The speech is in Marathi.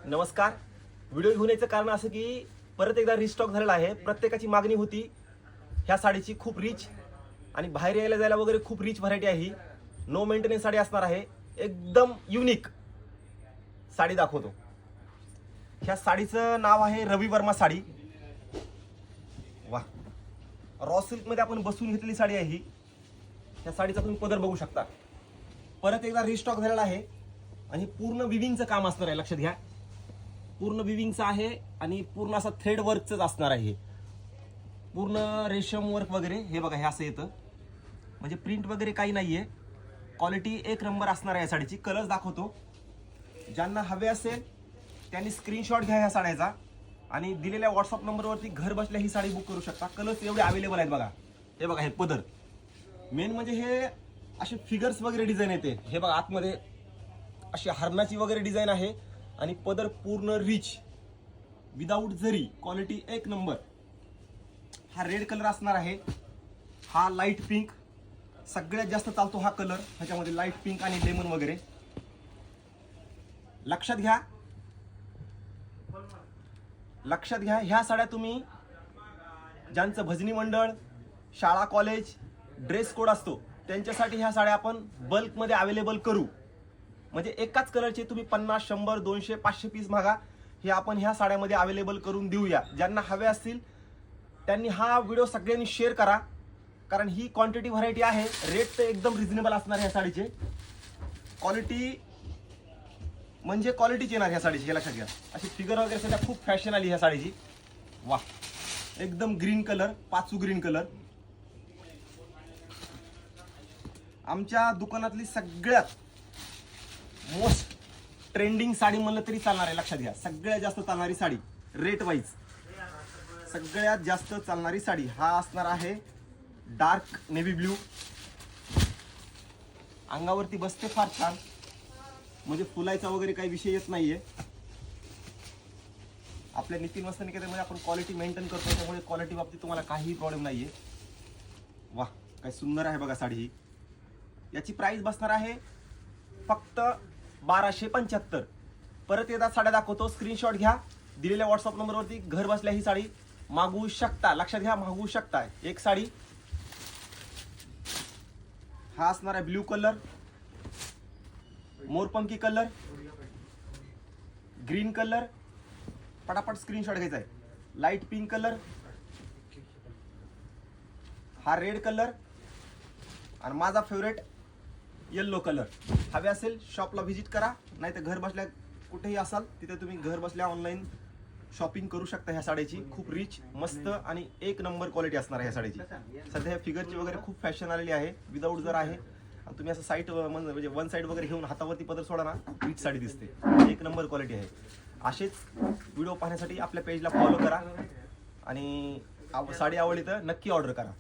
नमस्कार. व्हिडिओ घेऊन यायचं कारण असं की परत एकदा रिस्टॉक झालेला आहे. प्रत्येकाची मागणी होती ह्या साडीची, खूप रिच आणि बाहेर यायला जायला वगैरे खूप रिच व्हरायटी आहे ही. नो मेंटेनन्स साडी असणार आहे, एकदम युनिक साडी दाखवतो. ह्या साडीचं नाव आहे रवी वर्मा साडी. वा, रॉ सिल्क मध्ये आपण बसून घेतलेली साडी आहे ही. ह्या साडीचा तुम्ही पदर बघू शकता. परत एकदा रिस्टॉक झालेला आहे आणि पूर्ण विविंगचं काम असणार आहे. लक्षात घ्या, पूर्ण विविंगचं आहे आणि पूर्ण असा थ्रेड वर्कच असणार आहे. पूर्ण रेशम वर्क वगैरे हे बघा, हे असं येतं, म्हणजे प्रिंट वगैरे काही नाहीये. क्वालिटी एक नंबर असणार आहे या साडीची. कलर्स दाखवतो. ज्यांना हवे असेल त्यांनी स्क्रीनशॉट घ्या ह्या साड्याचा आणि दिलेल्या व्हॉट्सअप नंबरवरती घर बसल्या ही साडी बुक करू शकता. कलर्स एवढे अवेलेबल आहेत बघा. हे बघा, हे पदर मेन म्हणजे हे असे फिगर्स वगैरे डिझाईन येते. हे बघा, आतमध्ये अशी हरणाची वगैरे डिझाईन आहे आणि पदर पूर्ण रिच विदाऊट जरी, क्वालिटी एक नंबर. हा रेड कलर असणार आहे. हा लाईट पिंक सगळ्यात जास्त चालतो हा कलर. ह्याच्यामध्ये लाईट पिंक आणि लेमन वगैरे. लक्षात घ्या, ह्या साड्या तुम्ही ज्यांचं भजनी मंडळ, शाळा, कॉलेज, ड्रेस कोड असतो त्यांच्यासाठी ह्या साड्या आपण बल्कमध्ये अवेलेबल करू. म्हणजे एकाच कलरचे तुम्ही 50, 100, 200, 500 पीस मागा, हे आपण ह्या साड्यामध्ये अवेलेबल करून देऊया. ज्यांना हवे असतील त्यांनी हा व्हिडिओ सगळ्यांनी शेअर करा, कारण ही क्वांटिटी व्हरायटी आहे. रेट तर एकदम रिझनेबल असणार ह्या साडीचे. क्वालिटी म्हणजे क्वालिटीच येणार ह्या साडीची, हे लक्षात घ्या. अशी फिगर वगैरे सध्या खूप फॅशन आली ह्या साडीची. वा, एकदम ग्रीन कलर, पाचू ग्रीन कलर. आमच्या दुकानातली सगळ्यात मोस्ट ट्रेंडिंग साडी म्हणलं तरी चालणार आहे. लक्षात घ्या, सगळ्यात जास्त चालणारी साडी, रेट वाईज सगळ्यात जास्त चालणारी साडी हा असणार आहे डार्क नेव्ही ब्ल्यू. अंगावरती बसते फार छान, म्हणजे फुलायचा वगैरे काही विषय येत नाहीये. आपल्या नितीन वस्त्र निकेतनमध्ये आपण क्वालिटी मेंटेन करतो, त्यामुळे क्वालिटी बाबतीत तुम्हाला काहीही प्रॉब्लेम नाहीये. वा, काय सुंदर आहे बघा साडी ही. याची प्राइस बसणार आहे फक्त 1275. परत एकदा साड्या दाखवतो, स्क्रीनशॉट घ्या. दिलेल्या व्हॉट्सअप नंबरवरती घर बसल्या ही साडी मागवू शकता. लक्षात घ्या, मागवू शकता. एक साडी हा असणार आहे ब्ल्यू कलर, मोरपंखी कलर, ग्रीन कलर, पटापट स्क्रीनशॉट घ्यायचा आहे. लाईट पिंक कलर, हा रेड कलर आणि माझा फेवरेट येल्लो कलर. हवे असेल शॉपला व्हिजिट करा, नाही तर घर बसल्या कुठेही असाल तिथे तुम्ही घर बसल्या ऑनलाईन शॉपिंग करू शकता. ह्या साडीची खूप रिच, मस्त आणि एक नंबर क्वालिटी असणार आहे ह्या साडीची. सध्या ह्या फिगरची वगैरे खूप फॅशन आलेली आहे, विदाऊट जर आहे. आणि तुम्ही असं साईड म्हणजे वन साईड वगैरे घेऊन हातावरती पदर सोडा ना, रिच साडी दिसते. एक नंबर क्वालिटी आहे. असेच व्हिडिओ पाहण्यासाठी आपल्या पेजला फॉलो करा आणि साडी आवडली तर नक्की ऑर्डर करा.